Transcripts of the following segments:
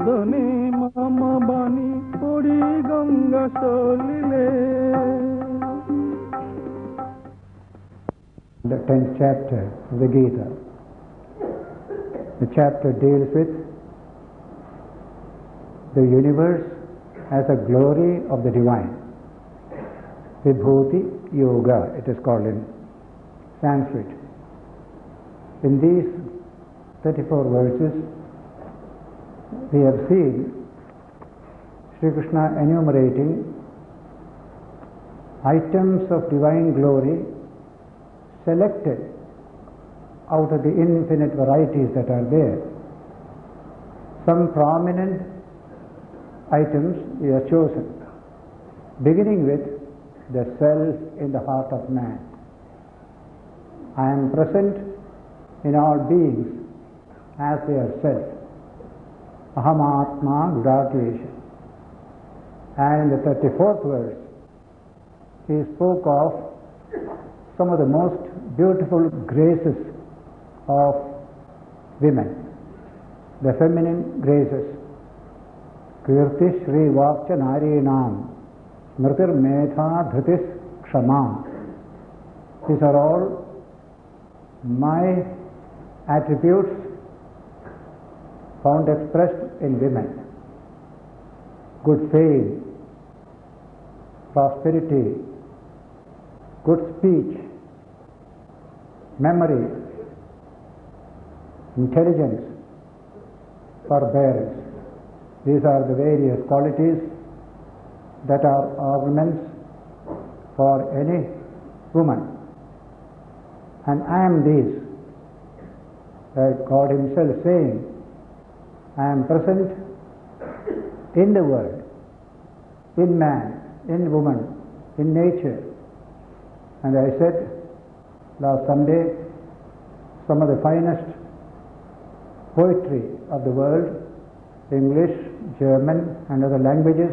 বদনে মামা বাণী পড়ি Ganga সলিলে. The 10th chapter of the Gita. The chapter deals with the universe as a glory of the divine. Vibhuti Yoga, it is called in Sanskrit. In these 34 verses, we have seen Sri Krishna enumerating items of divine glory selected out of the infinite varieties that are there. Some prominent items we have chosen, beginning with the self in the heart of man. I am present in all beings as their self. Ahamatma Gudakesha. And in the 34th verse, he spoke of some of the most beautiful graces of women, the feminine graces. Kirti Shri Vakcha Narinam Smritir Metha Dhritis Kshama. These are all my attributes found expressed in women. Good fame, prosperity, good speech, memory, intelligence, forbearance. These are the various qualities that are ornaments for any woman. And I am these. Like God himself saying, I am present in the world, in man, in woman, in nature. And I said last Sunday, some of the finest poetry of the world, English, German and other languages,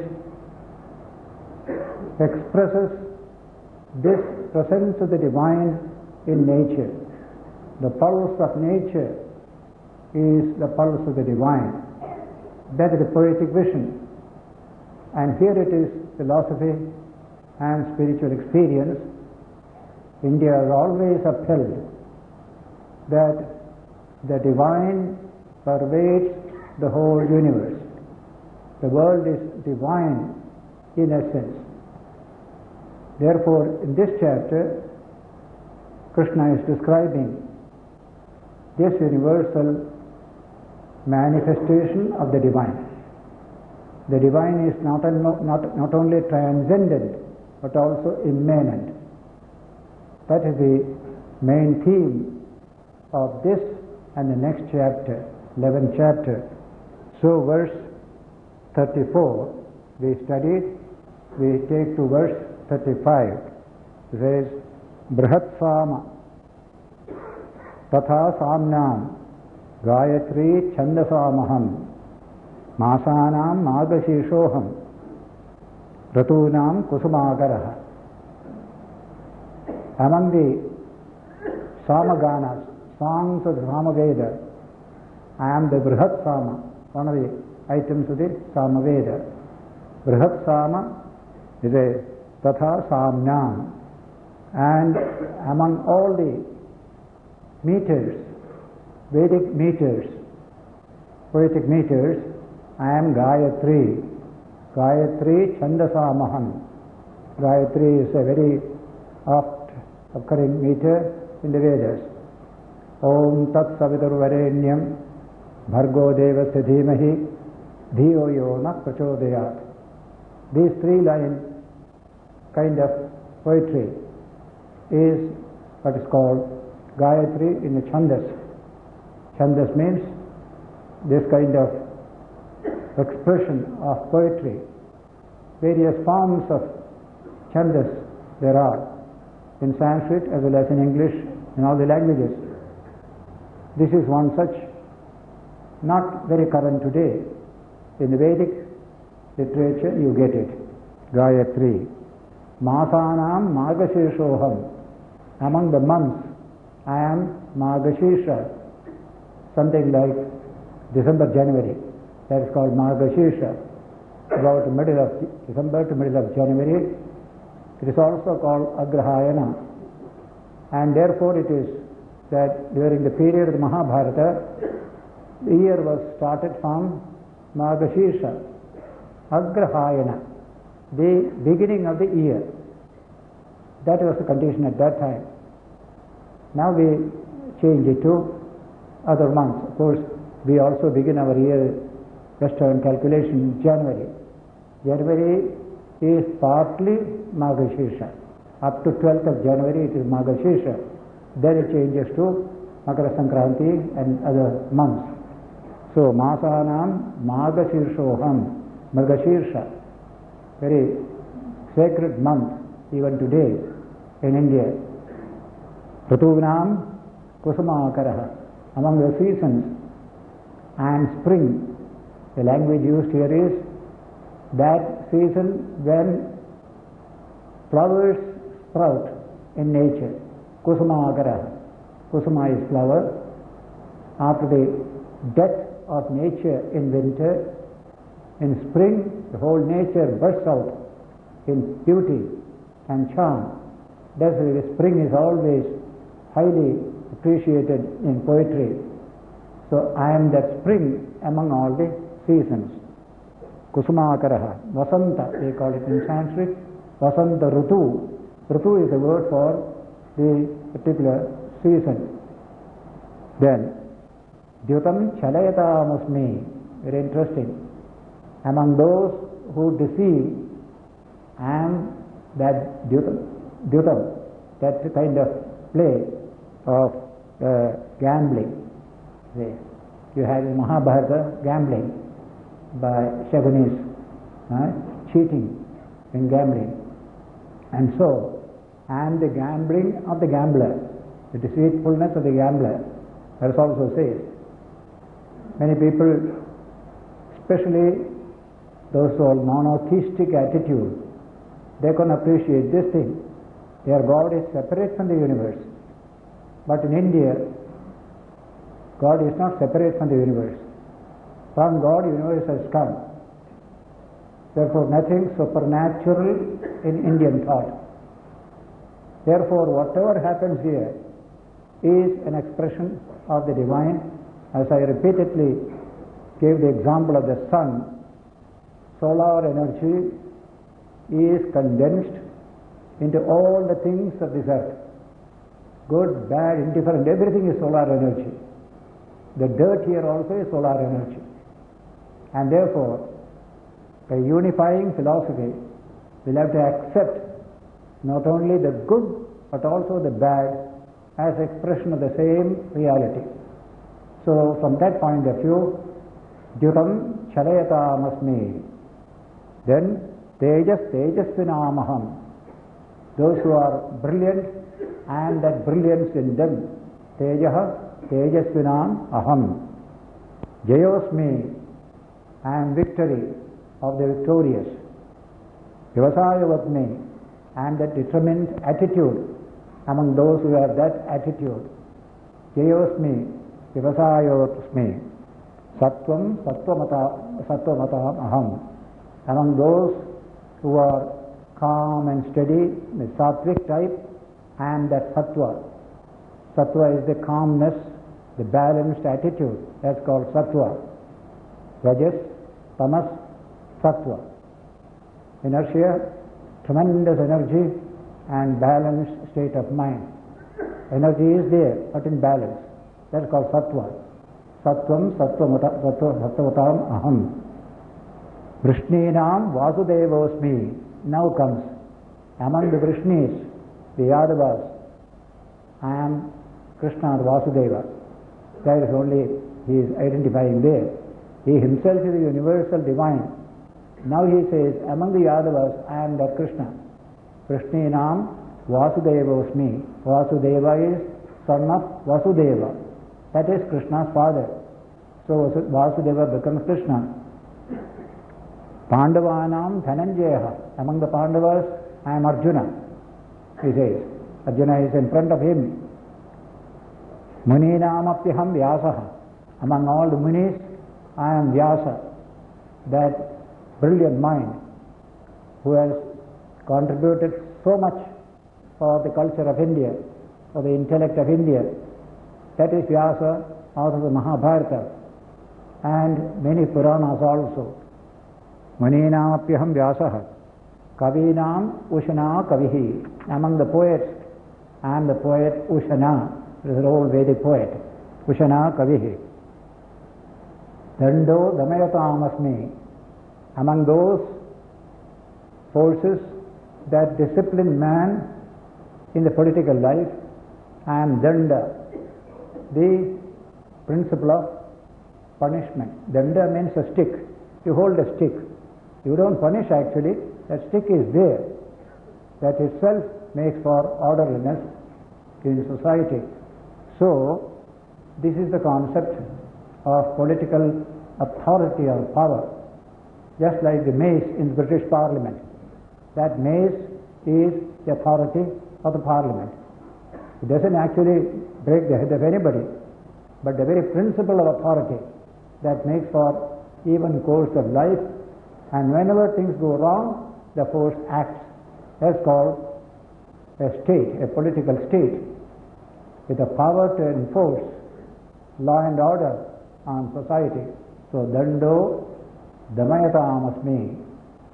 expresses this presence of the divine in nature. The pulse of nature is the pulse of the divine. That is the poetic vision. And here it is philosophy and spiritual experience. India has always upheld that the divine pervades the whole universe. The world is divine in essence. Therefore, in this chapter, Krishna is describing this universal manifestation of the divine. The divine is not only transcendent but also immanent. That is the main theme of this and the next chapter, 11th chapter. So verse 34 we studied, we take to verse 35. It says, Brihat Sama Tatha Samnam Gayatri Chandasamaham Masanam Magashishoham Ratunam Kusumagaraha. Among the Samaganas, songs of the Samaveda, I am the Brihat Sama, one of the items of the Samaveda. Brihat Sama is a Tatha Samnam, and among all the meters, Vedic meters, poetic meters, I am Gayatri. Gayatri Chandasamaham. Gayatri is a very oft occurring meter in the Vedas. Om Tat Savitur Varenyam Bhargo Devasya Dhimahi Dhiyo Yo Na Prachodayat. These 3-line kind of poetry is what is called Gayatri in the Chandas. Chandas means this kind of expression of poetry. Various forms of Chandas there are in Sanskrit as well as in English, in all the languages. This is one such, not very current today. In the Vedic literature you get it. Gayatri. Masanam Magashishoham. Among the months I am Magashisha, something like December, January. that is called Margashirsha, about the middle of December to middle of January. It is also called Agrahayana, and therefore it is that during the period of the Mahabharata, the year was started from Margashirsha, Agrahayana, the beginning of the year. That was the condition at that time. Now we change it to other months. Of course, we also begin our year Western calculation in January. January is partly Margashirsha. Up to 12th of January it is Margashirsha. Then it changes to Makara Sankranti and other months. So Masanam Margashirshoham, Margashirsha, very sacred month even today in India. Ratuvinam Kusumakaraha, among the seasons, and spring. The language used here is that season when flowers sprout in nature. Kusumakaraha. Kusuma is flower. After the death of nature in winter, in spring the whole nature bursts out in beauty and charm. That's why the spring is always highly appreciated in poetry. So I am that spring among all the seasons. Kusumakaraha. Vasanta, they call it in Sanskrit. Vasanta Rutu. Rutu is the word for the particular season. Then, Dyutam Chalayatamusmi. Very interesting. Among those who deceive, I am that Dyutam, that kind of play of gambling. You have in Mahabharata gambling by Shaganis, cheating in gambling. And so, I am the gambling of the gambler, the deceitfulness of the gambler. That also says. Many people, especially those who have monotheistic attitude, they can appreciate this thing. Their God is separate from the universe. But in India, God is not separate from the universe. From God, the universe has come. Therefore, nothing supernatural in Indian thought. Therefore, whatever happens here is an expression of the divine. As I repeatedly gave the example of the sun, solar energy is condensed into all the things of this earth. Good, bad, indifferent, everything is solar energy. The dirt here also is solar energy. And therefore, a unifying philosophy will have to accept not only the good but also the bad as expression of the same reality. So from that point of view, Dyutam Chalayatamasmi. Then Tejasvinamaham. Those who are brilliant and that brilliance in them. Tejasvinam aham. Jayosmi, I am victory of the victorious. Vivasayavatmi, I am that determined attitude among those who have that attitude. Jayosmi, Vivasayavatmi. Sattvam, Sattvamatam aham. Among those who are calm and steady, the sattvic type, I am that sattva. Sattva is the calmness, the balanced attitude. That's called sattva. Rajas, tamas, sattva. Inertia, tremendous energy and balanced state of mind. Energy is there, but in balance. That's called sattva. Sattvam, sattvatam aham. Vrishninam Vasudevosmi. Now comes, among the Vrishnis, the Yadavas, I am Krishna or Vasudeva. There is only, he is identifying there. He himself is the universal divine. Now he says, among the Yadavas, I am that Krishna. Vrishninam Vasudevosmi. Vasudeva is son of Vasudeva. That is Krishna's father. So Vasudeva becomes Krishna. Pandavanam Dhananjaya. Among the Pandavas, I am Arjuna. He says, Arjuna is in front of him. Muninamapyaham Vyasaha. Among all the munis, I am Vyasa. that brilliant mind who has contributed so much for the culture of India, for the intellect of India. That is Vyasa out of the Mahabharata and many Puranas also. Maninam apyaham Vyasaha, Kavinam Ushana Kavihi. Among the poets, I am the poet Ushana, this is an old Vedic poet. Ushana Kavihi. Dando Damayatam Asmi. Among those forces that discipline man in the political life, I am Danda, the principle of punishment. Danda means a stick. You hold a stick. You don't punish actually, that stick is there. That itself makes for orderliness in society. So, this is the concept of political authority or power. Just like the mace in the British Parliament. That mace is the authority of the Parliament. It doesn't actually break the head of anybody, but the very principle of authority that makes for even course of life, and whenever things go wrong, the force acts. That's called a state, a political state, with the power to enforce law and order on society. So, Dando Damayatam Asmi.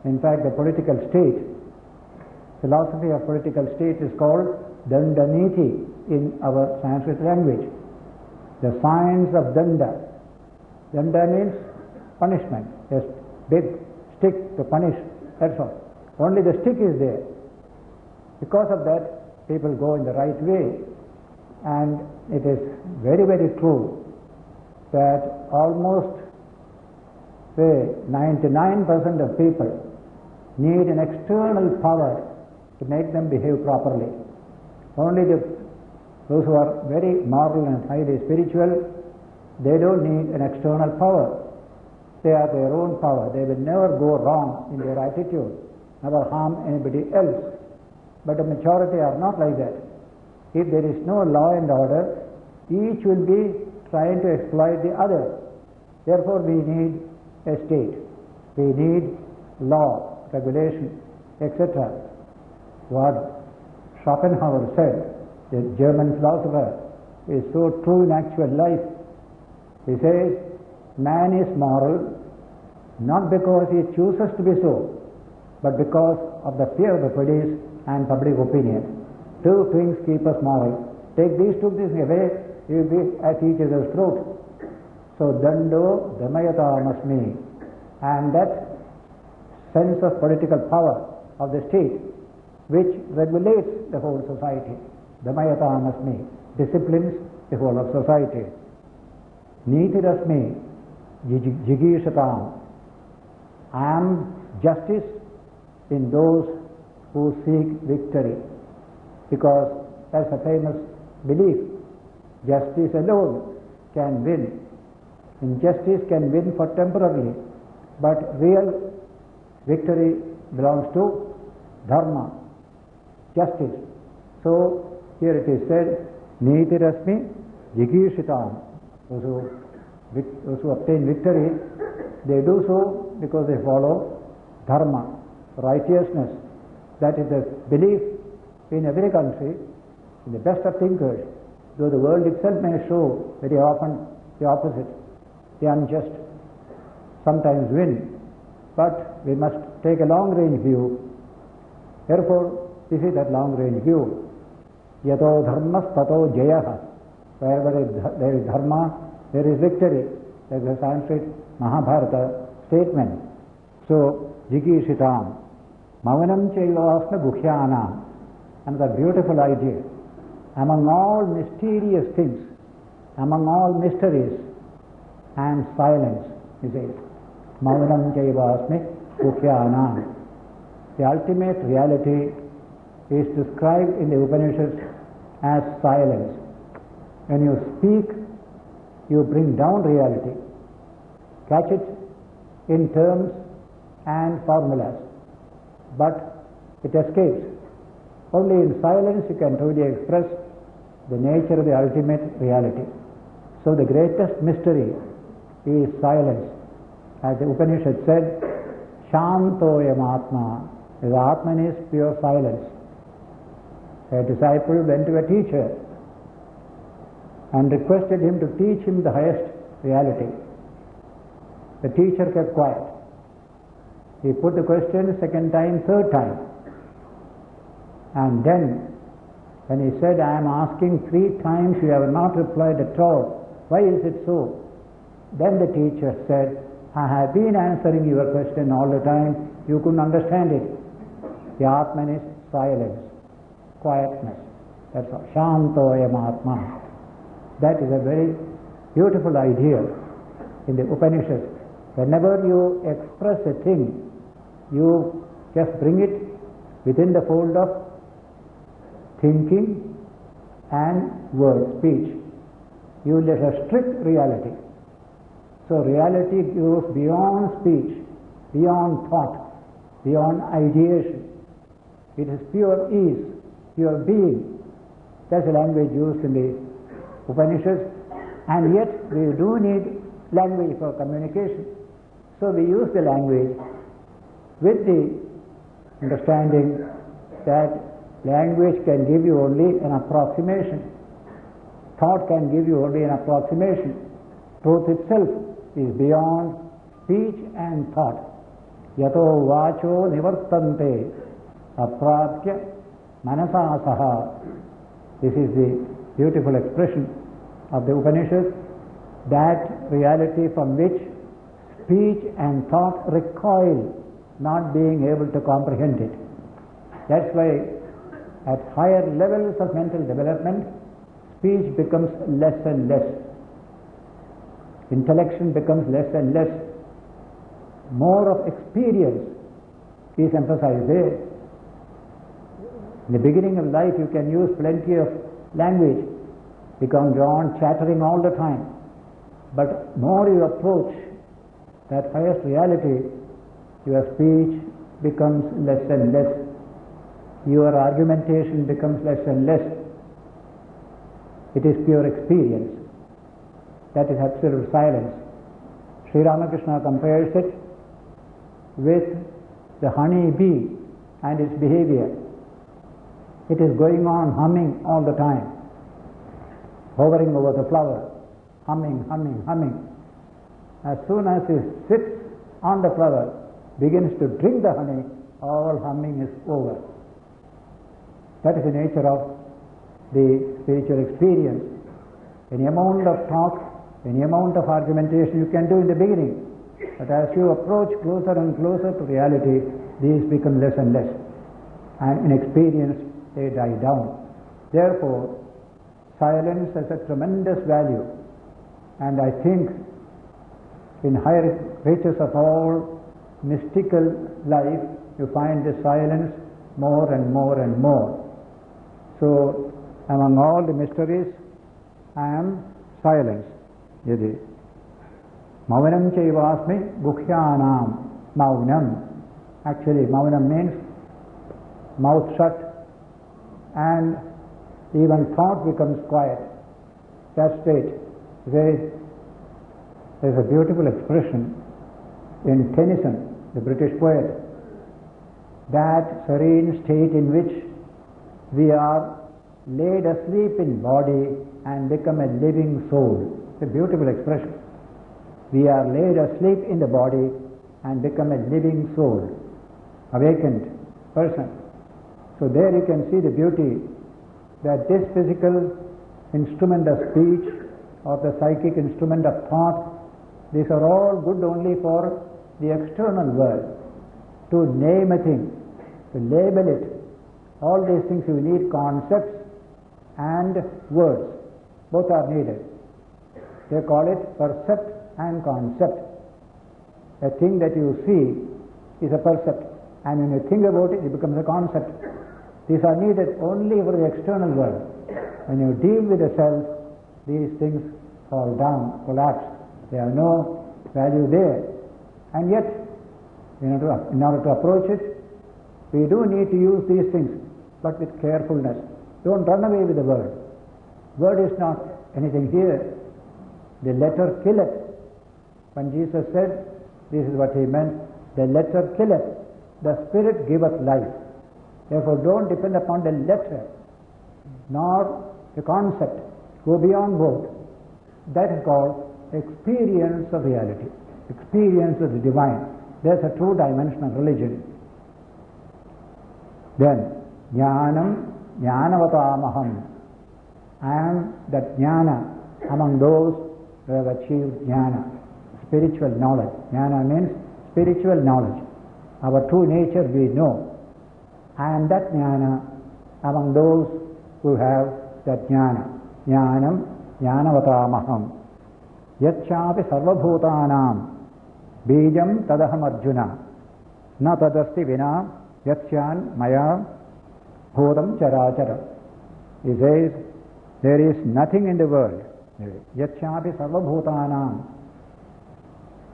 In fact, the political state, philosophy of political state is called Dandaniti in our Sanskrit language. The science of Danda. Danda means punishment, a big stick to punish, that's all. Only the stick is there. Because of that, people go in the right way. And it is very, very true that almost, say, 99% of people need an external power to make them behave properly. Only those who are very moral and highly spiritual, they don't need an external power. They are their own power. They will never go wrong in their attitude, never harm anybody else. But the majority are not like that. If there is no law and order, each will be trying to exploit the other. Therefore, we need a state. We need law, regulation, etc. What Schopenhauer said, the German philosopher, is so true in actual life. He says, man is moral not because he chooses to be so, but because of the fear of the police and public opinion. Two things keep us moral. Take these two things away, you will be at each other's throat. So, Dando Damayatam Asmi. And that sense of political power of the state, which regulates the whole society, Damayatam Asmi, disciplines the whole of society. Niti Rasmi Jigishatam. I am justice in those who seek victory. Because that's a famous belief. Justice alone can win. Injustice can win for temporarily, but real victory belongs to dharma, justice. So here it is said, Niti Rasmi Jigishitam. Those who obtain victory, they do so because they follow dharma, righteousness. That is the belief in every country, in the best of thinkers, though the world itself may show very often the opposite. The unjust sometimes win, but we must take a long-range view. Therefore, this is that long-range view. Yato dharmas tato jayaha. Wherever there is dharma, there is victory. That is the Sanskrit Mahabharata statement. So, Jigishitam. Mavanam chaivasna gukhyanam. Another beautiful idea. Among all mysterious things, among all mysteries and silence, he says, Mavanam chaivasmi gukhyanam. The ultimate reality is described in the Upanishads as silence. When you speak, you bring down reality, catch it in terms and formulas, but it escapes. Only in silence you can truly express the nature of the ultimate reality. So the greatest mystery is silence. As the Upanishad said, Shantoyam Atma. The Atman is pure silence. A disciple went to a teacher and requested him to teach him the highest reality. The teacher kept quiet. He put the question second time, third time. And then, when he said, I am asking 3 times, you have not replied at all. Why is it so? Then the teacher said, I have been answering your question all the time. You couldn't understand it. The Atman is silence, quietness. That's all. Shantoyam Atma. That is a very beautiful idea in the Upanishads. Whenever you express a thing, you just bring it within the fold of thinking and word, speech. You will restrict reality. So reality goes beyond speech, beyond thought, beyond ideation. It is pure ease, pure being. That's the language used in the Upanishads. And yet we do need language for communication. So we use the language with the understanding that language can give you only an approximation. Thought can give you only an approximation. Truth itself is beyond speech and thought. Yato vacho nivartante aprapya manasasaha. This is the beautiful expression of the Upanishads, that reality from which speech and thought recoil, not being able to comprehend it. That's why at higher levels of mental development, speech becomes less and less. Intellection becomes less and less. More of experience is emphasized there. In the beginning of life, you can use plenty of language. You can go on chattering all the time. But more you approach that highest reality, your speech becomes less and less. Your argumentation becomes less and less. It is pure experience. That is absolute silence. Sri Ramakrishna compares it with the honey bee and its behavior. It is going on humming all the time, hovering over the flower, humming, humming, humming. As soon as it sits on the flower, begins to drink the honey, all humming is over. That is the nature of the spiritual experience. Any amount of talk, any amount of argumentation you can do in the beginning, but as you approach closer and closer to reality, these become less and less. And in experience, they die down. Therefore, silence has a tremendous value. And I think in higher reaches of all mystical life, you find the silence more and more and more. So, among all the mysteries, I am silence. Yadi. Maunam chaivasmi gukhyanam. Maunam. Actually, maunam means mouth shut, and even thought becomes quiet. That state. There's a beautiful expression in Tennyson, the British poet, that serene state in which we are laid asleep in body and become a living soul. It's a beautiful expression. We are laid asleep in the body and become a living soul, awakened person. So there you can see the beauty that this physical instrument of speech or the psychic instrument of thought, these are all good only for the external world. To name a thing, to label it, all these things you need concepts and words. Both are needed. They call it percept and concept. A thing that you see is a percept, and when you think about it, it becomes a concept. These are needed only for the external world. When you deal with the self, these things fall down, collapse. They have no value there. And yet, in order to approach it, we do need to use these things, but with carefulness. Don't run away with the word. Word is not anything here. The letter killeth. When Jesus said, This is what he meant. The letter killeth, the spirit giveth life. Therefore don't depend upon the letter, nor the concept. Go beyond both. That is called experience of reality, experience of the divine. That's a true dimension of religion. Then, jnanam jnanavatamaham. I am that jnana among those who have achieved jnana, spiritual knowledge. Jnana means spiritual knowledge. Our true nature we know. I am that jnana among those who have that jnana. Jnanam jnanavatamaham. Yacchapi sarvabhutanam bijam tadaham arjuna. Na tadasti vina yachan maya bhutam charachara. He says, there is nothing in the world. Yacchapi sarvabhutanam.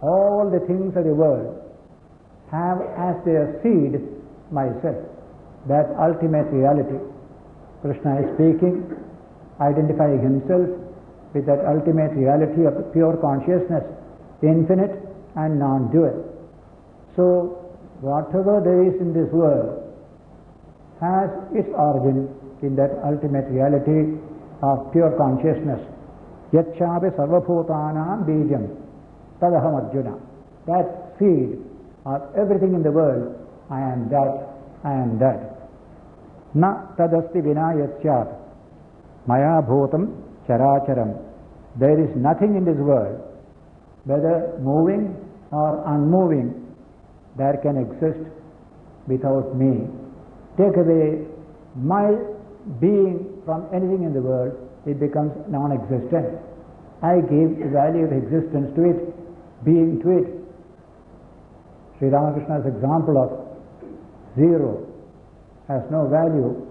All the things of the world have as their seed myself. That ultimate reality. Krishna is speaking, identifying himself with that ultimate reality of pure consciousness, infinite and non-dual. So, whatever there is in this world has its origin in that ultimate reality of pure consciousness. Yacchapi sarvabhutanam bijam tadaham arjuna. That seed of everything in the world, I am that, I am that. Na tadasti vina yachyat maya bhutam characharam. There is nothing in this world, whether moving or unmoving, there can exist without me. Take away my being from anything in the world, it becomes non-existent. I give the value of existence to it, being to it. Sri Ramakrishna's example of zero has no value.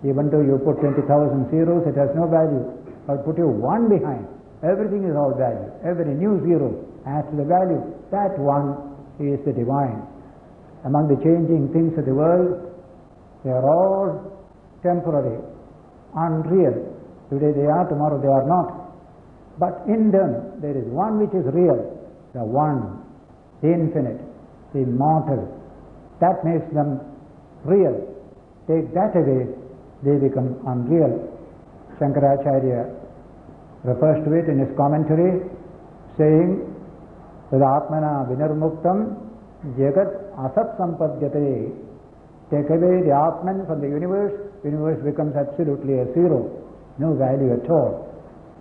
Even though you put 20,000 zeros, it has no value. But put your one behind, everything is all value. Every new zero adds to the value. That one is the divine. Among the changing things of the world, they are all temporary, unreal. Today they are, tomorrow they are not. But in them, there is one which is real, the one, the infinite, the immortal. That makes them real. Take that away, they become unreal. Shankaracharya refers to it in his commentary, saying, Atmana vinarmuktam jagat asat sampadyate. Take away the Atman from the universe becomes absolutely a zero, no value at all.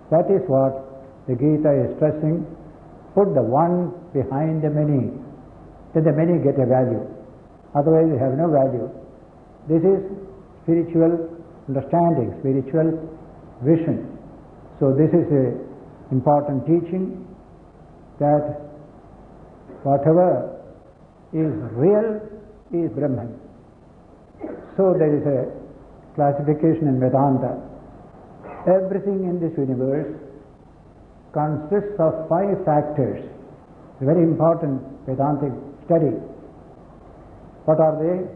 That is what the Gita is stressing. Put the one behind the many, then the many get a value. Otherwise they have no value. This is spiritual understanding, spiritual vision. So this is an important teaching, that whatever is real is Brahman. So there is a classification in Vedanta. Everything in this universe consists of 5 factors. A very important Vedantic study. What are they?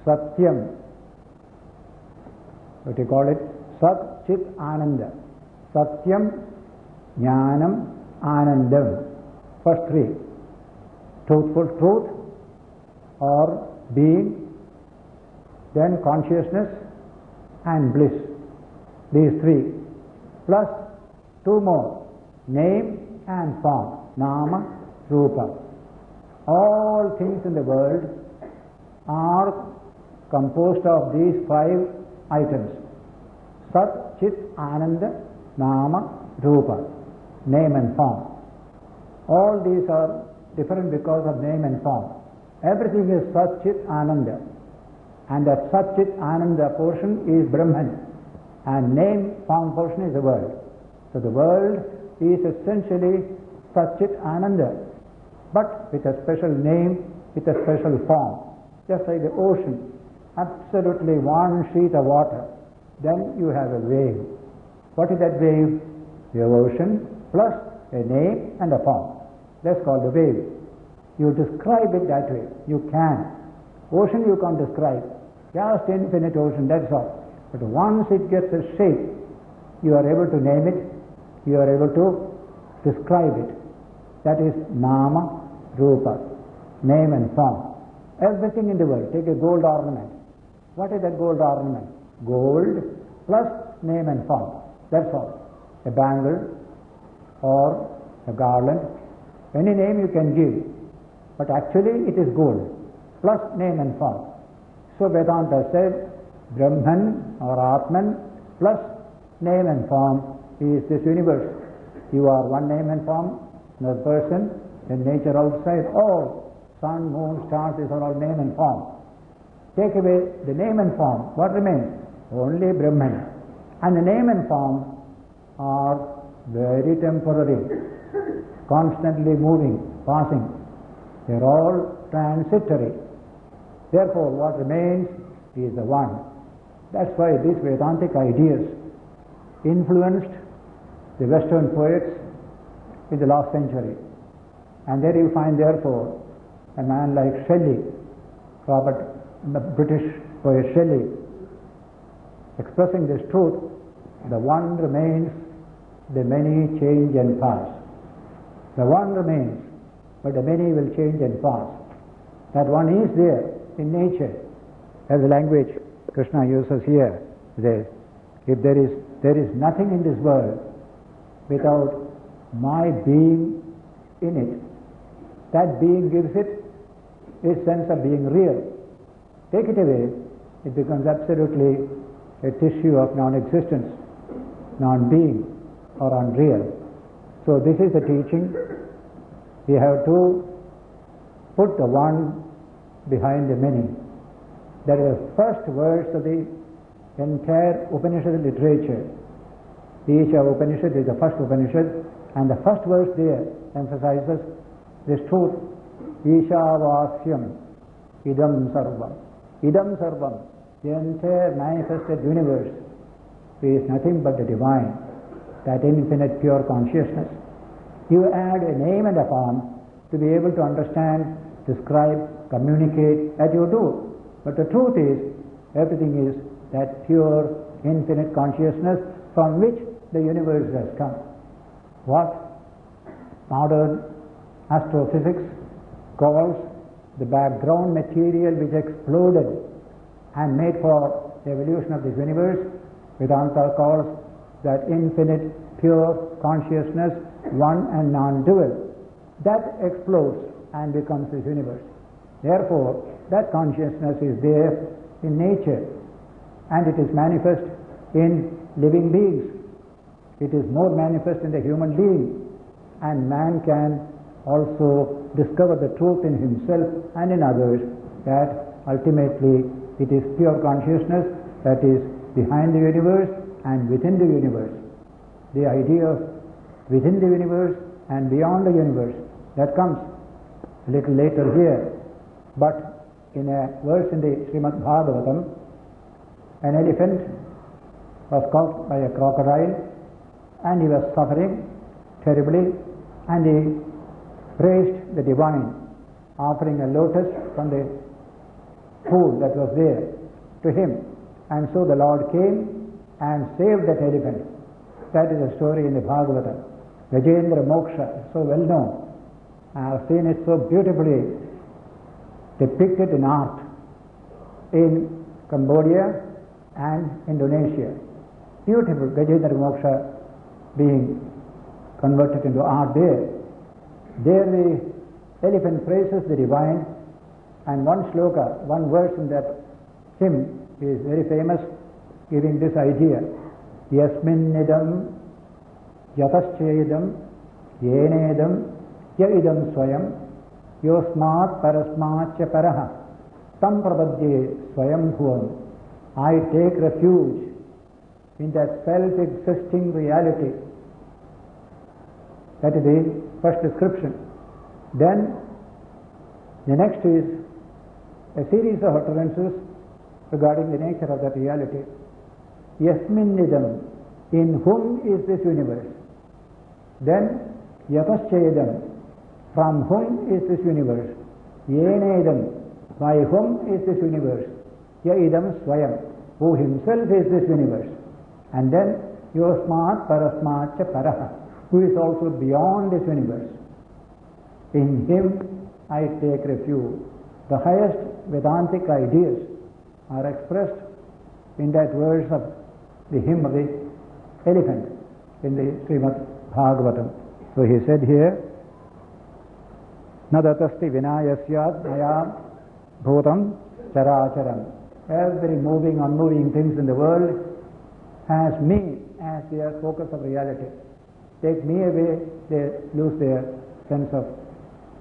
Satyam. What do you call it? Sat, Chit, Ananda. Satyam, Jnanam, Anandam. First 3. Truthful, truth or being, then consciousness and bliss. These 3. Plus 2 more. Name and form. Nama, Rupa. All things in the world are composed of these 5 items. Sat, Chit, Ananda, Nama, Rupa. Name and form. All these are different because of name and form. Everything is Sat, Chit, Ananda. And that Sat, Chit, Ananda portion is Brahman. And name, form portion is the world. So the world is essentially Sat, Chit, Ananda, but with a special name, with a special form. Just like the ocean, absolutely one sheet of water. Then you have a wave. What is that wave? The ocean plus a name and a form. That's called the wave. You describe it that way. You can. Ocean you can't describe. Just infinite ocean, that's all. But once it gets a shape, you are able to name it, you are able to describe it. That is Nama, Rupa, name and form. Everything in the world. Take a gold ornament. What is that gold ornament? Gold plus name and form. That's all. A bangle or a garland. Any name you can give. But actually it is gold plus name and form. So Vedanta said Brahman or Atman plus name and form is this universe. You are one name and form, another person, then nature outside, all sun, moon, stars, these are all name and form. Take away the name and form, what remains? Only Brahman. And the name and form are very temporary, constantly moving, passing. They are all transitory. Therefore, what remains is the one. That's why these Vedantic ideas influenced the Western poets in the last century. And there you find, therefore, a man like Shelley, the British poet Shelley, expressing this truth: the one remains, the many change and pass. The one remains, but the many will change and pass. That one is there in nature. As the language Krishna uses here, if there is nothing in this world without my being in it, that being gives it its sense of being real. Take it away, it becomes absolutely a tissue of non-existence, non-being, or unreal. So this is the teaching. We have to put the one behind the many. That is the first verse of the entire Upanishad literature. Each Upanishad is the first Upanishad, and the first verse there emphasizes this truth: Ishavasyam idam sarvam. Idam sarvam, the entire manifested universe, is nothing but the divine, that infinite pure consciousness. You add a name and a form to be able to understand, describe, communicate as you do. But the truth is, everything is that pure, infinite consciousness from which the universe has come. What modern astrophysics calls the background material which exploded and made for the evolution of this universe, Vedanta calls that infinite, pure consciousness, one and non-dual. That explodes and becomes this universe. Therefore, that consciousness is there in nature, and it is manifest in living beings. It is more manifest in the human being, and man can also discover the truth in himself and in others, that ultimately it is pure consciousness that is behind the universe and within the universe. The idea of within the universe and beyond the universe, that comes a little later here. But in a verse in the Srimad Bhagavatam, an elephant was caught by a crocodile and he was suffering terribly, and he praised the divine, offering a lotus from the pool that was there to him. And so the Lord came and saved that elephant. That is a story in the Bhagavatam. Gajendra Moksha, so well known. I have seen it so beautifully depicted in art in Cambodia and Indonesia. Beautiful Gajendra Moksha being converted into art there. There the elephant praises the divine, and one sloka, one verse in that hymn is very famous, giving this idea: Yasminnidam yataschedam yenedam yaidam swayam yosmat parasmatcha paraha tam prabhadye swayam bhuvam. I take refuge in that self-existing reality. That is the first description. Then the next is a series of utterances regarding the nature of that reality. Yasminnidam, in whom is this universe? Then yataschedam, from whom is this universe? Yenedam, by whom is this universe? Yaidam swayam, who himself is this universe. And then yosmat parasmatcha paraha, who is also beyond this universe. In him I take refuge. The highest Vedantic ideas are expressed in that verse of the hymn of the elephant in the Srimad Bhagavatam. So he said here, Nadatasti vinayasyat maya bhutam characharam. Every moving, unmoving things in the world has me as their focus of reality. Take me away, they lose their sense of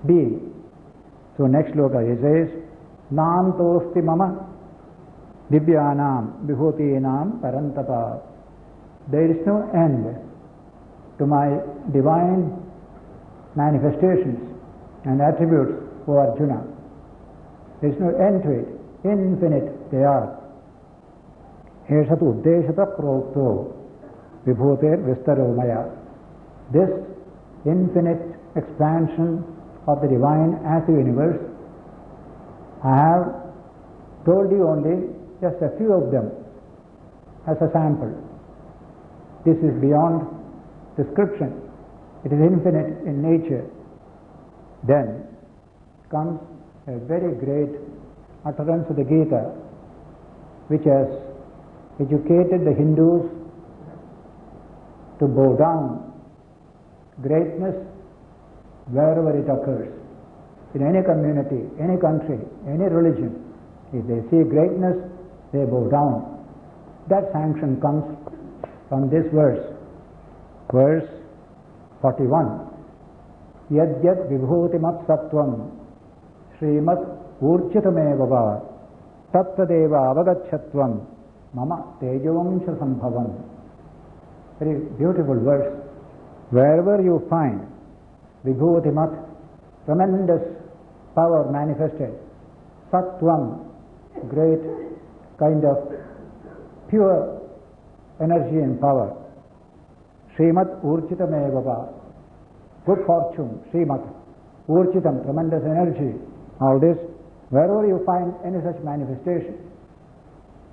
being. So next sloka he says, Nantosti mama divyanam vibhutinam parantapa. There is no end to my divine manifestations and attributes, O Arjuna. There is no end to it. Infinite they are. Eshatu uddeshata prokto vibhutir vistaro maya. This infinite expansion of the divine as the universe, I have told you only just a few of them as a sample. This is beyond description. It is infinite in nature. Then comes a very great utterance of the Gita, which has educated the Hindus to bow down greatness wherever it occurs. In any community, any country, any religion, if they see greatness, they bow down. That sanction comes from this verse, verse 41. Yad yad vibhutimat sattvam Srimat urchitameva tattadeva avagachatvam mama tejavamsha sambhavam. Very beautiful verse. Wherever you find vibhutimat, tremendous power manifested, sattvam, great kind of pure energy and power, Srimat urchitameva, good fortune, Srimat, urchitam, tremendous energy, all this, wherever you find any such manifestation,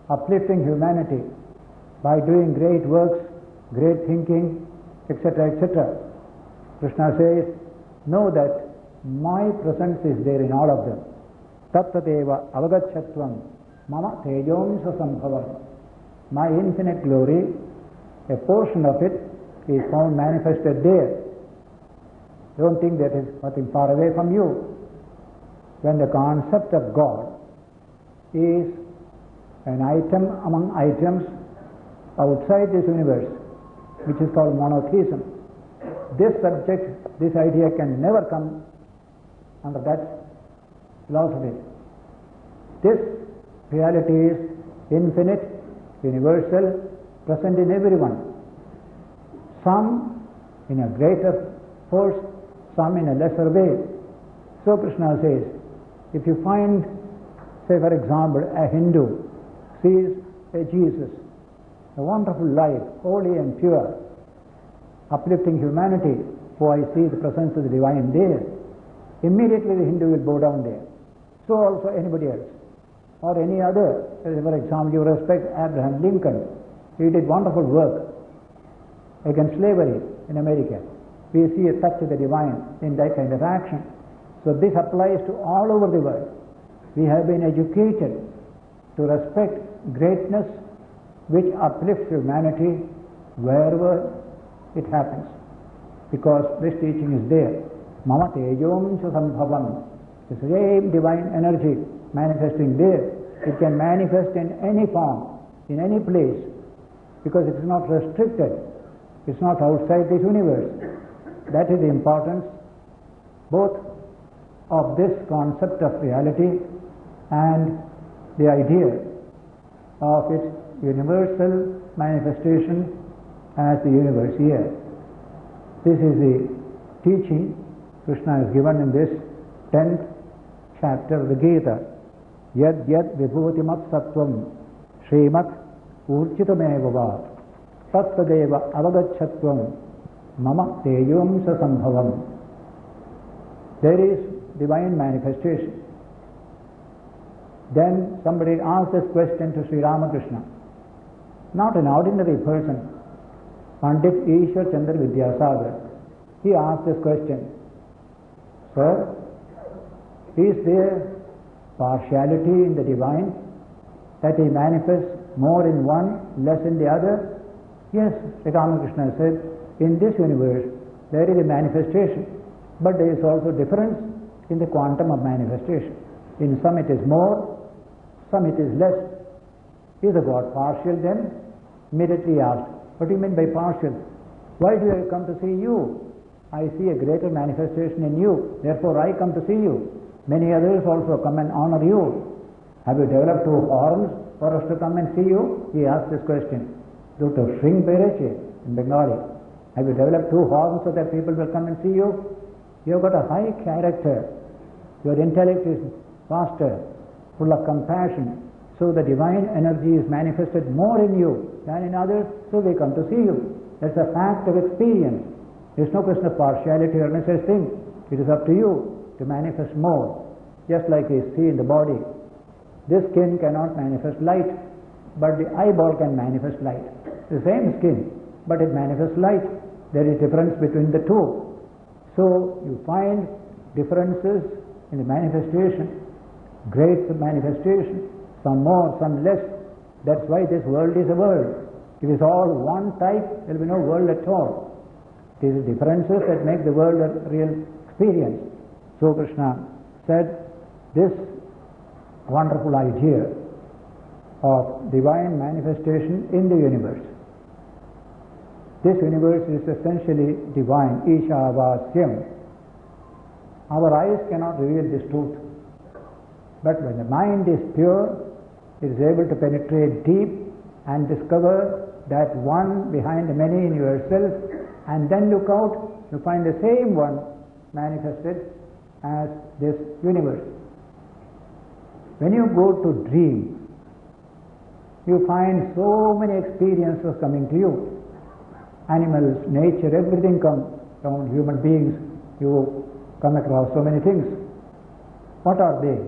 uplifting humanity by doing great works, great thinking, etc., etc. Krishna says, know that my presence is there in all of them. Tattateva avagachatvam mama tejomsa sambhavam. My infinite glory, a portion of it is found manifested there. Don't think that is nothing far away from you. When the concept of God is an item among items outside this universe, which is called monotheism, this subject, this idea can never come under that philosophy. This reality is infinite, universal, present in everyone. Some in a greater force, some in a lesser way. So Krishna says, if you find, say for example, a Hindu sees a Jesus, a wonderful life, holy and pure, uplifting humanity, oh, I see the presence of the divine there. Immediately the Hindu will bow down there. So also anybody else, or any other. For example, you respect Abraham Lincoln. He did wonderful work against slavery in America. We see a touch of the divine in that kind of action. So this applies to all over the world. We have been educated to respect greatness which uplifts humanity wherever it happens, because this teaching is there. Mama tejomsha sambhavam. The same divine energy manifesting there. It can manifest in any form, in any place, because it is not restricted. It's not outside this universe. That is the importance both of this concept of reality and the idea of its universal manifestation as the universe here. This is the teaching Krishna has given in this 10th chapter of the Gita. Yad yad vibhutimat sattvam Srimat urchitameva tattadeva avagachatvam mama tejomsa sambhavam. There is divine manifestation. Then somebody asked this question to Sri Ramakrishna. Not an ordinary person, Pandit Ishwar Chandra Vidyasagar. He asked this question. Sir, is there partiality in the divine, that he manifests more in one, less in the other? Yes, Sri Ramakrishna said, in this universe there is a manifestation, but there is also difference in the quantum of manifestation. In some it is more, some it is less. Is the God partial then? Immediately asked, what do you mean by partial? Why do I come to see you? I see a greater manifestation in you, therefore I come to see you. Many others also come and honor you. Have you developed two horns for us to come and see you? He asked this question. Dr. Sring Bereche in Bengali. Have you developed two horns so that people will come and see you? You have got a high character. Your intellect is vaster, full of compassion. So the divine energy is manifested more in you than in others, so we come to see you. That's a fact of experience. There is no question of partiality or any such thing. It is up to you to manifest more. Just like we see in the body. This skin cannot manifest light, but the eyeball can manifest light. The same skin, but it manifests light. There is difference between the two. So you find differences in the manifestation, grades of manifestation, some more, some less. That's why this world is a world. If it is all one type, there will be no world at all. It is differences that make the world a real experience. So Krishna said, this wonderful idea of divine manifestation in the universe. This universe is essentially divine, Ishavasyam. Our eyes cannot reveal this truth. But when the mind is pure, it is able to penetrate deep and discover that one behind the many in yourself, and then look out, you find the same one manifested as this universe. When you go to dream, you find so many experiences coming to you. Animals, nature, everything comes from human beings. You come across so many things. What are they?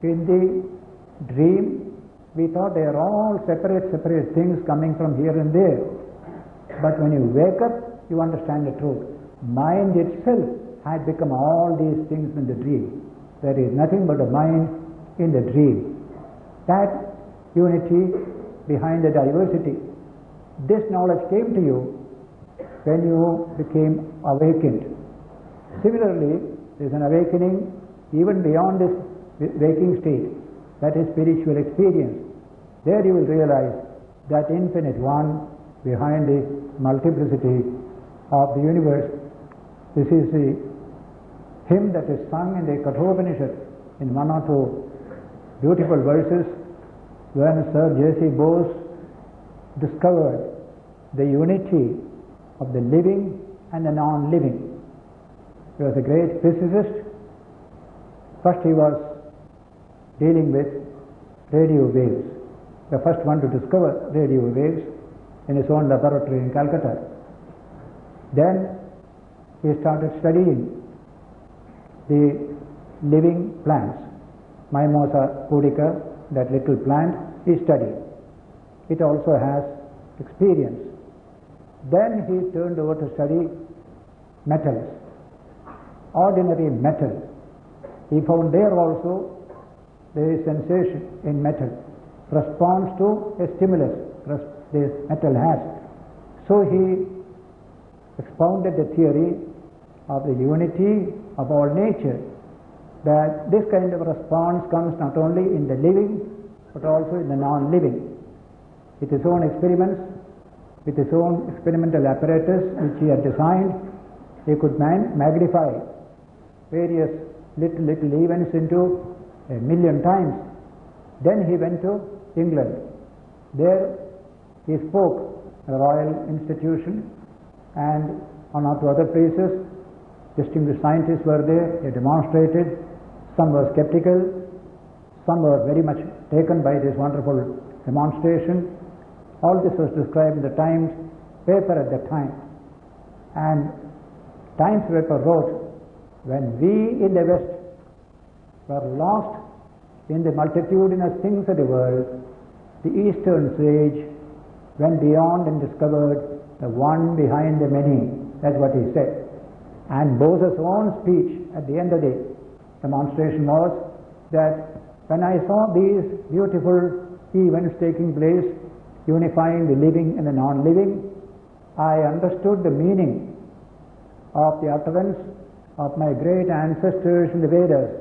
In the dream, we thought they are all separate things coming from here and there. But when you wake up, you understand the truth. Mind itself had become all these things in the dream. There is nothing but a mind in the dream. That unity behind the diversity. This knowledge came to you when you became awakened. Similarly, there is an awakening even beyond this waking state. That is spiritual experience. There you will realize that infinite one behind the multiplicity of the universe. This is the hymn that is sung in the Kathopanishad in one or two beautiful verses when Sir J.C. Bose discovered the unity of the living and the non-living. He was a great physicist. First he was dealing with radio waves. The first one to discover radio waves in his own laboratory in Calcutta. Then he started studying the living plants. Mimosa pudica, that little plant, he studied. It also has experience. Then he turned over to study metals, ordinary metal. He found there also there is sensation in metal, responds to a stimulus this metal has. So he expounded the theory of the unity of all nature, that this kind of response comes not only in the living but also in the non-living. With his own experiments, with his own experimental apparatus which he had designed, he could magnify various little events into 1,000,000 times. Then he went to England. There he spoke at the Royal Institution, and on to other places. Distinguished scientists were there. They demonstrated. Some were skeptical. Some were very much taken by this wonderful demonstration. All this was described in the Times paper at that time. And Times paper wrote, when we in the West were lost in the multitudinous things of the world, the Eastern sage went beyond and discovered the one behind the many. That's what he said. And Bose's own speech at the end of the demonstration was that when I saw these beautiful events taking place, unifying the living and the non-living, I understood the meaning of the utterance of my great ancestors in the Vedas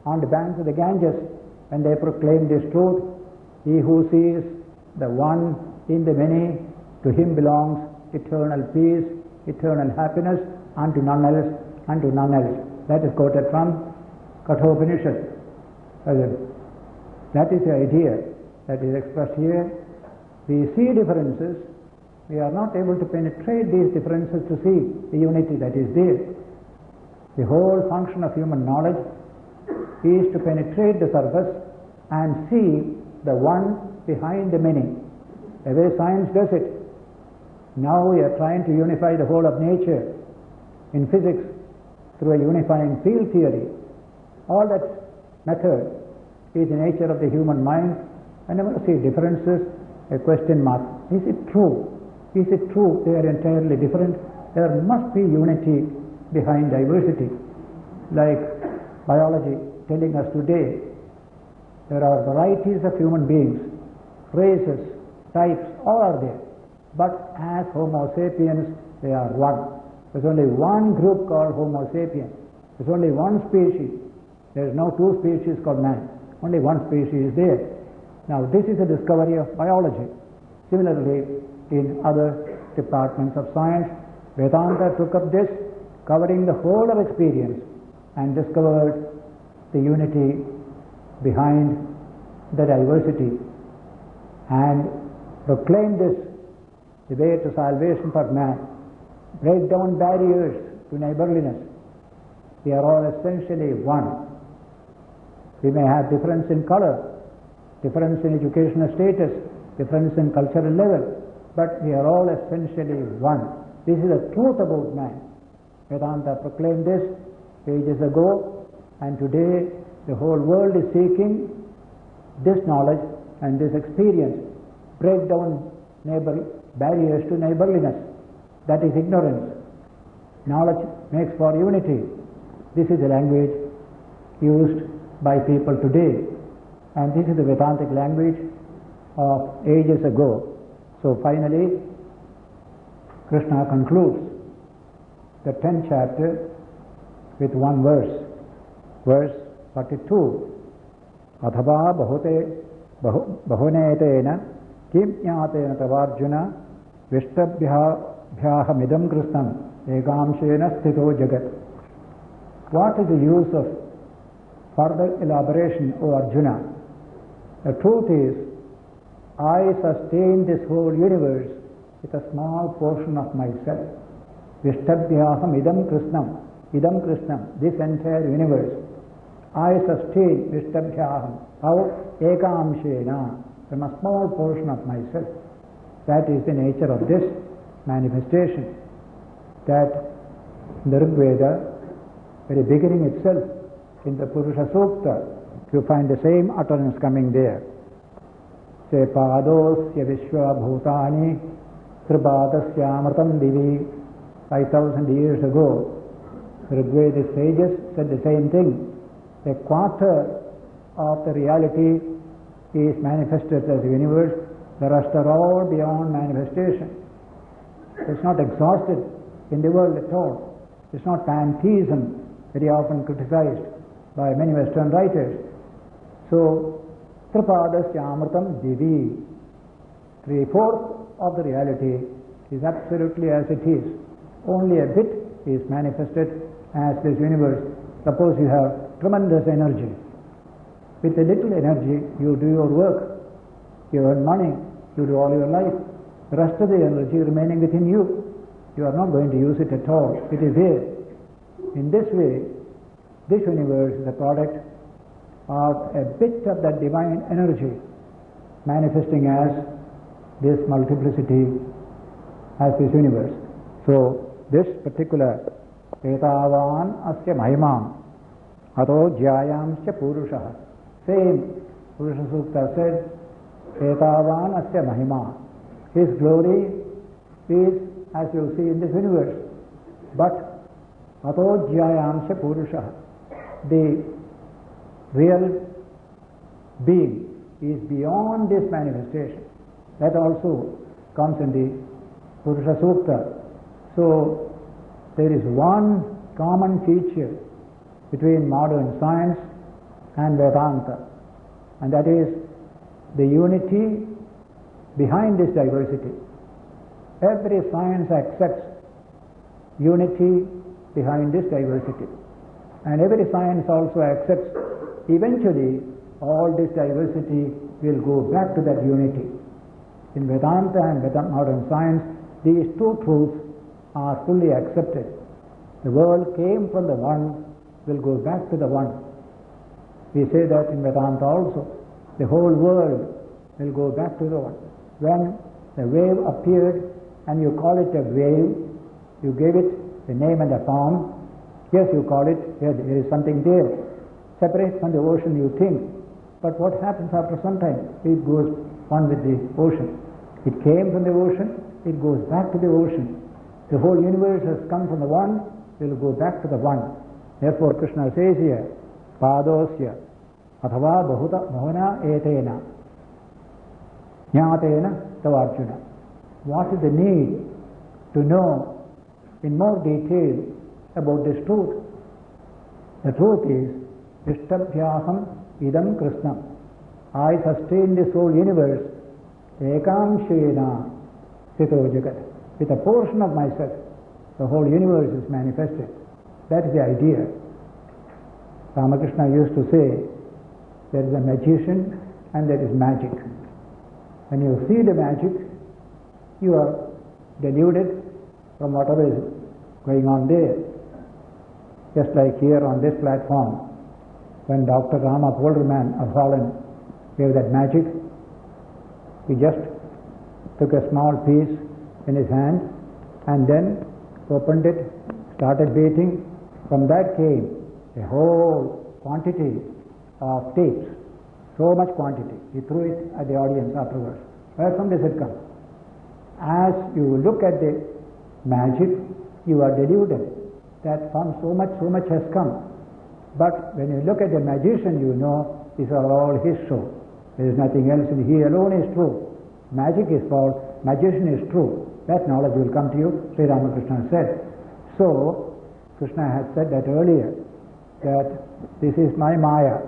on the banks of the Ganges when they proclaimed this truth: he who sees the one in the many, to him belongs eternal peace, eternal happiness, unto none else, unto none else. That is quoted from Kathopanishad. That is the idea that is expressed here. We see differences, we are not able to penetrate these differences to see the unity that is there. The whole function of human knowledge is to penetrate the surface and see the one behind the many. The way science does it. Now we are trying to unify the whole of nature in physics through a unifying field theory. All that method is the nature of the human mind. Whenever I see differences, a question mark. Is it true? Is it true they are entirely different? There must be unity behind diversity. Like biology telling us today, there are varieties of human beings, races, types, all are there. But as Homo sapiens, they are one. There's only one group called Homo sapiens. There's only one species. There's no two species called man. Only one species is there. Now this is a discovery of biology. Similarly, in other departments of science, Vedanta took up this, covering the whole of experience, and discovered the unity behind the diversity, and proclaimed this, the way to salvation for man. Break down barriers to neighborliness. We are all essentially one. We may have difference in color, difference in educational status, difference in cultural level, but we are all essentially one. This is the truth about man. Vedanta proclaimed this ages ago, and today the whole world is seeking this knowledge and this experience. Break down barriers to neighborliness. That is ignorance. Knowledge makes for unity. This is the language used by people today, and this is the Vedantic language of ages ago. So finally, Krishna concludes the 10th chapter with one verse, verse 42. Athava bahunetena kim jnatena tavarjuna vishtabhyaham krishnam ekamshena sthito jagat. What is the use of further elaboration, O Arjuna? The truth is, I sustain this whole universe with a small portion of myself. Vishtabhyaham idam krishnam, this entire universe. I sustain Vishtabhyaham. How? Ekamshena, from a small portion of myself. That is the nature of this manifestation. That in the Rig Veda, very beginning itself, in the Purusha Sukta, you find the same utterance coming there. Se padosya vishwa bhutani tribhadasya amritam divi. 5,000 years ago, the Rigvedic sages said the same thing. A quarter of the reality is manifested as the universe, the rest are all beyond manifestation. It's not exhausted in the world at all. It's not pantheism, very often criticized by many Western writers. So, Tripadasya Amritam Divi, 3/4 of the reality is absolutely as it is. Only a bit is manifested as this universe. Suppose you have tremendous energy. With a little energy, you do your work, you earn money, you do all your life. The rest of the energy remaining within you, you are not going to use it at all. It is there. In this way, this universe is a product of a bit of that divine energy manifesting as this multiplicity, as this universe. So, this particular Etavan asya mahimam ato jyayamsya purushaha. Same Purusha Sukta said, Etavan asya mahima. His glory is as you see in this universe. But Ato jyayamsha purusha. The real being is beyond this manifestation. That also comes in the Purusha Sukta. So there is one common feature between modern science and Vedanta, and that is the unity behind this diversity. Every science accepts unity behind this diversity, and every science also accepts eventually all this diversity will go back to that unity. In Vedanta and modern science, these two truths are fully accepted. The world came from the one, will go back to the one. We say that in Vedanta also. The whole world will go back to the one. When the wave appeared and you call it a wave, you gave it a name and a form. Yes, you call it, yes, there is something there. Separate from the ocean you think. But what happens after some time? It goes one with the ocean. It came from the ocean, it goes back to the ocean. The whole universe has come from the one, it will go back to the one. Therefore Krishna says here, Padosya Athava Bahuna Etena Jnatena Tavarjuna. What is the need to know in more detail about this truth? The truth is, Ishtabhyaham idam Krishnam. I sustain this whole universe ekamshena sito jagat. With a portion of myself, the whole universe is manifested. That is the idea. Ramakrishna used to say, there is a magician and there is magic. When you see the magic, you are deluded from whatever is going on there. Just like here on this platform, when Dr. Rama Polderman of Holland gave that magic, he just took a small piece in his hand and then opened it, started beating. From that came a whole quantity of tapes, so much quantity. He threw it at the audience afterwards. Where from does it come? As you look at the magic, you are deluded that from so much has come. But when you look at the magician, you know these are all his show. There is nothing else, and he alone is true. Magic is false, magician is true. That knowledge will come to you, Sri Ramakrishna said. So, Krishna had said that earlier, that this is my Maya.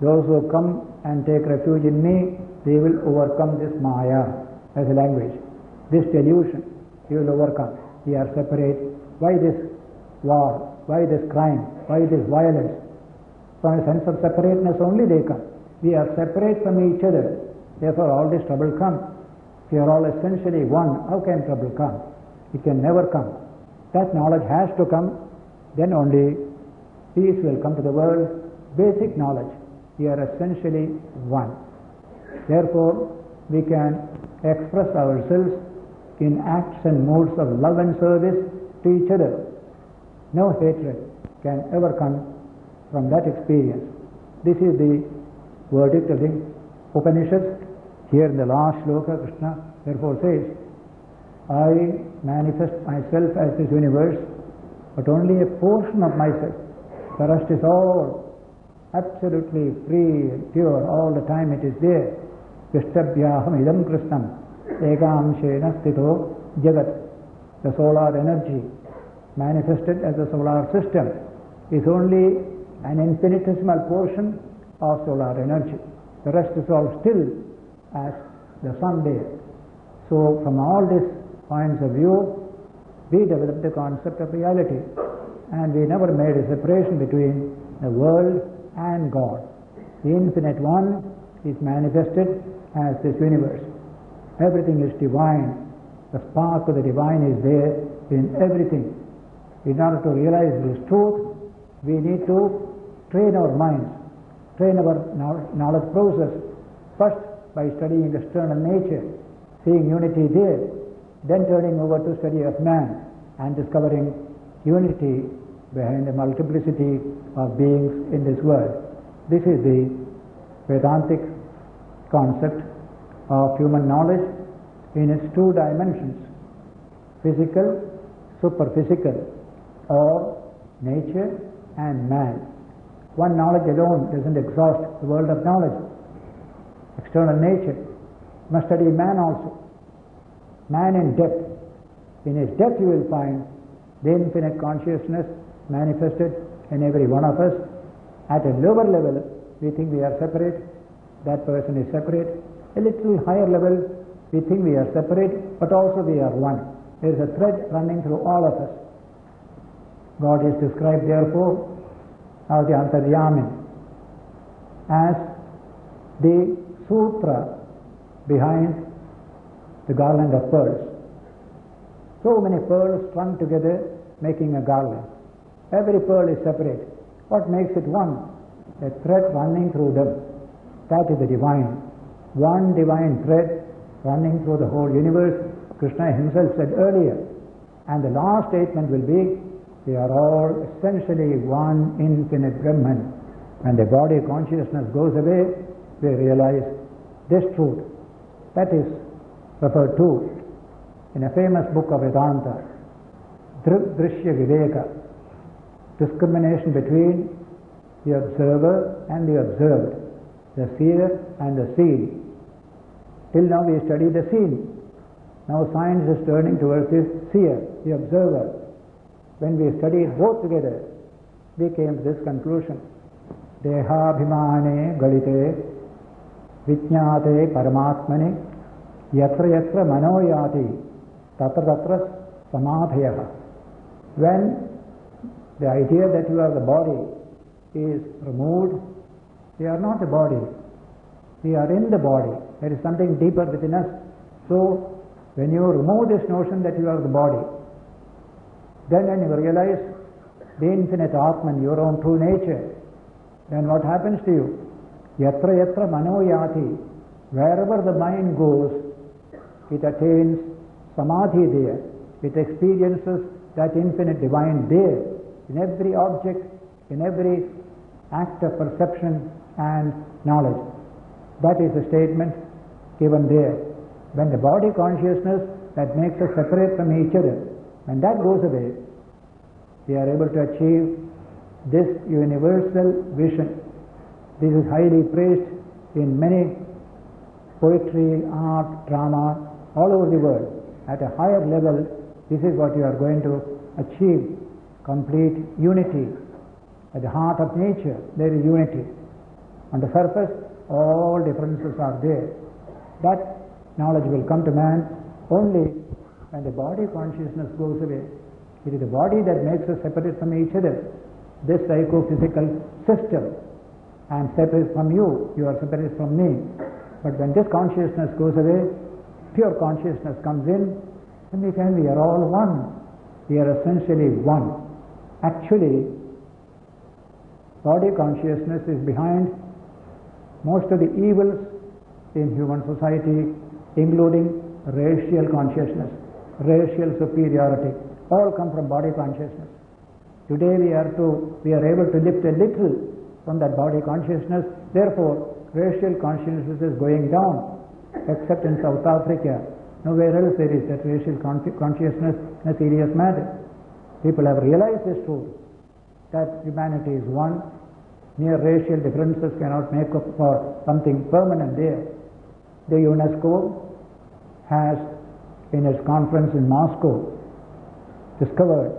Those who come and take refuge in me, they will overcome this Maya as a language. This delusion, he will overcome. We are separate. Why this war? Why this crime? Why this violence? From a sense of separateness only they come. We are separate from each other. Therefore all this trouble comes. If you are all essentially one, how can trouble come? It can never come. That knowledge has to come. Then only peace will come to the world. Basic knowledge. We are essentially one. Therefore, we can express ourselves in acts and modes of love and service to each other. No hatred can ever come from that experience. This is the verdict of the Upanishads. Here in the last shloka, Krishna therefore says, I manifest myself as this universe, but only a portion of myself. The rest is all absolutely free and pure. All the time it is there. Vishtabhyaham idam Krishnam ekamshena stito jagat. The solar energy manifested as the solar system is only an infinitesimal portion of solar energy. The rest is all still as the sun there. So from all these points of view, we developed the concept of reality, and we never made a separation between the world and God. The infinite one is manifested as this universe. Everything is divine. The spark of the divine is there in everything. In order to realize this truth, we need to train our minds, train our knowledge process. First, by studying external nature, seeing unity there, then turning over to study of man and discovering unity behind the multiplicity of beings in this world. This is the Vedantic concept of human knowledge in its two dimensions, physical, superphysical, or nature and man. One knowledge alone doesn't exhaust the world of knowledge. External nature. You must study man also. Man in depth. In his depth you will find the infinite consciousness manifested in every one of us. At a lower level, we think we are separate, that person is separate. A little higher level, we think we are separate, but also we are one. There is a thread running through all of us. God is described therefore as the Antaryamin, as the sutra behind the garland of pearls. So many pearls strung together making a garland. Every pearl is separate. What makes it one? A thread running through them. That is the divine. One divine thread running through the whole universe. Krishna himself said earlier. And the last statement will be, we are all essentially one infinite Brahman. When the body consciousness goes away, we realize this truth. That is referred to in a famous book of Vedanta, Drishya Viveka, discrimination between the observer and the observed, the seer and the seen. Till now we study the seen. Now science is turning towards the seer, the observer. When we studied both together, we came to this conclusion. Dehabhimane galite vijñāte paramatmane yatra yatra manoyati tatra tatra samadhayaha. When the idea that you are the body is removed, we are not the body. We are in the body. There is something deeper within us. So, when you remove this notion that you are the body, then when you realize the infinite Atman, your own true nature, then what happens to you? Yatra yatra manoyati. Wherever the mind goes, it attains samadhi there. It experiences that infinite divine there. In every object, in every act of perception and knowledge. That is the statement given there. When the body consciousness that makes us separate from each other, when that goes away, we are able to achieve this universal vision. This is highly praised in many poetry, art, drama, all over the world. At a higher level, this is what you are going to achieve. Complete unity. At the heart of nature, there is unity. On the surface, all differences are there. That knowledge will come to man only when the body consciousness goes away. It is the body that makes us separate from each other. This psychophysical system. I am separate from you, you are separate from me. But when this consciousness goes away, pure consciousness comes in, and we find we are all one. We are essentially one. Actually, body consciousness is behind most of the evils in human society, including racial consciousness, racial superiority, all come from body consciousness. Today we are able to lift a little from that body consciousness, therefore racial consciousness is going down, except in South Africa. Nowhere else there is that racial consciousness in a serious matter. People have realized this truth, that humanity is one. Mere racial differences cannot make up for something permanent there. The UNESCO has, in its conference in Moscow, discovered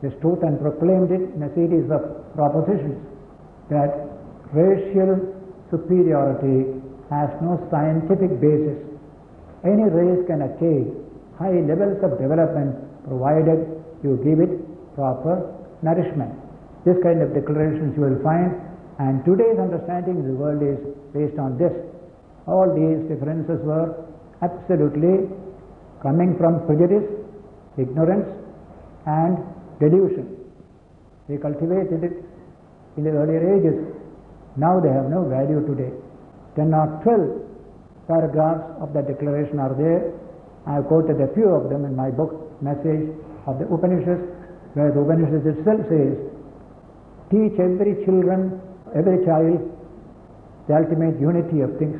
this truth and proclaimed it in a series of propositions, that racial superiority has no scientific basis. Any race can attain high levels of development provided you give it proper nourishment. This kind of declarations you will find, and today's understanding of the world is based on this. All these differences were absolutely coming from prejudice, ignorance, and delusion. They cultivated it in the earlier ages. Now they have no value today. 10 or 12 paragraphs of the declaration are there. I have quoted a few of them in my book, Message of the Upanishads, where the Upanishads itself says, teach every child the ultimate unity of things.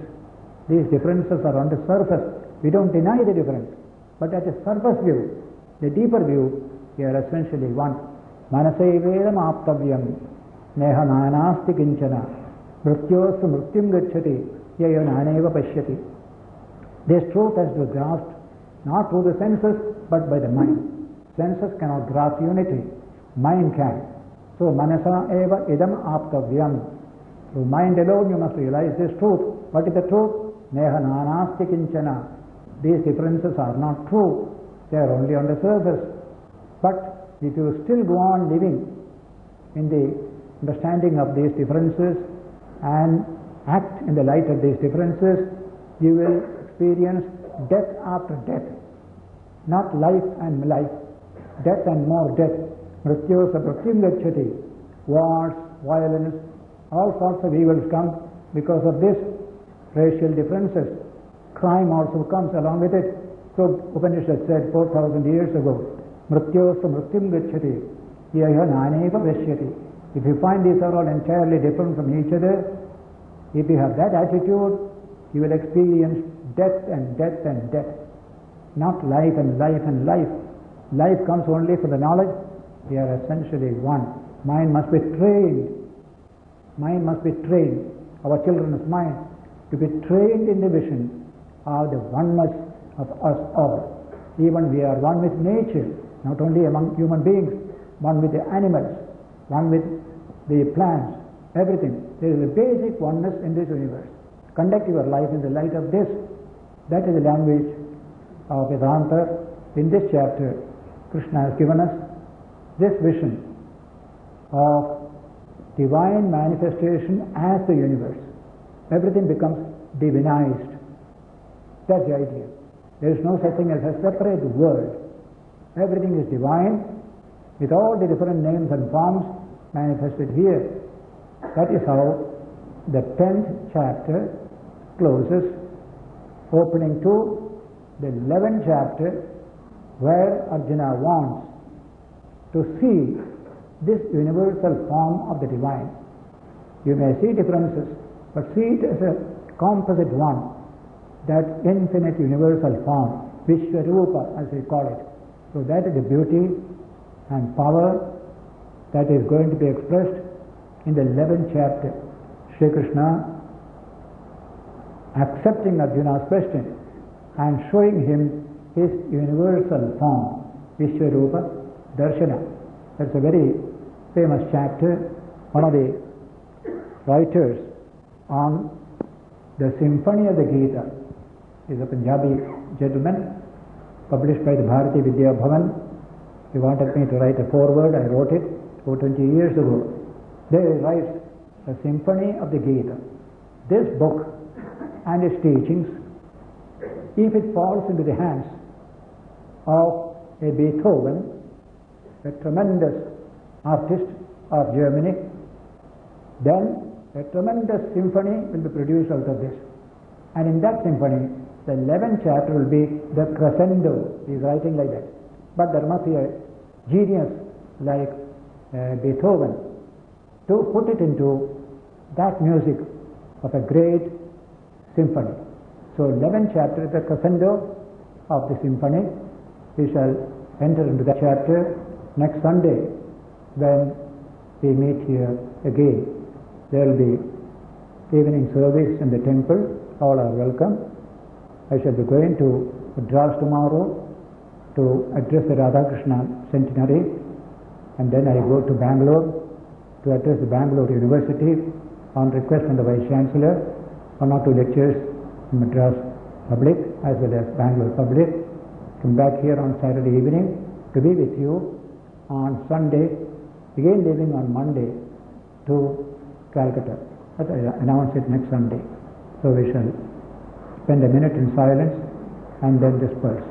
These differences are on the surface. We don't deny the difference. But at a surface view, the deeper view, we are essentially one. Manasaivedam aptavyam neha nanasti kinchana mrityosu mrityum gacchati yayo naneva pashyati. This truth has to be grasped not through the senses but by the mind. Senses cannot grasp unity, mind can. So manasa eva idam aptavyam. Through mind alone you must realize this truth. What is the truth? Neha nanasti kinchana. These differences are not true. They are only on the surface. But if you still go on living in the understanding of these differences and act in the light of these differences, you will experience death after death. Not life and life, death and more death. Mrityosa pratyam gacchati. Wars, violence, all sorts of evils come because of this. Racial differences. Crime also comes along with it. So Upanishad said 4,000 years ago, Mrityosa mrityam gacchati, yaha naneva veshyati. If you find these are all entirely different from each other, if you have that attitude, you will experience death and death and death. Not life and life and life. Life comes only for the knowledge. We are essentially one. Mind must be trained. Mind must be trained. Our children's mind to be trained in the vision of the oneness of us all. Even we are one with nature, not only among human beings, one with the animals, one with the plants, everything. There is a basic oneness in this universe. Conduct your life in the light of this. That is the language of Vedanta. In this chapter, Krishna has given us this vision of divine manifestation as the universe. Everything becomes divinized. That's the idea. There is no such thing as a separate world. Everything is divine with all the different names and forms manifested here. That is how the 10th chapter closes, opening to the 11th chapter, where Arjuna wants to see this universal form of the divine. You may see differences, but see it as a composite one, that infinite universal form, Vishwarupa as we call it. So that is the beauty and power that is going to be expressed in the 11th chapter. Sri Krishna accepting Arjuna's question and showing him his universal form, Vishwarupa Darshana. That's a very famous chapter. One of the writers on the Symphony of the Gita is a Punjabi gentleman, published by the Bharati Vidya Bhavan. He wanted me to write a foreword. I wrote it 20 years ago. There he writes a Symphony of the Gita. This book and its teachings, if it falls into the hands of a Beethoven, a tremendous artist of Germany, then a tremendous symphony will be produced out of this. And in that symphony, the 11th chapter will be the crescendo. He is writing like that. But there must be a genius like Beethoven to put it into that music of a great symphony. So 11th chapter is the crescendo of the symphony. We shall enter into that chapter next Sunday when we meet here again. There will be evening service in the temple. All are welcome. I shall be going to Madras tomorrow to address the Radhakrishna centenary, and then I go to Bangalore to address the Bangalore University on request from the Vice Chancellor. 1 or 2 lectures in Madras public as well as Bangalore public. Come back here on Saturday evening to be with you on Sunday, again leaving on Monday to Calcutta. But I announce it next Sunday. So we shall spend a minute in silence and then disperse.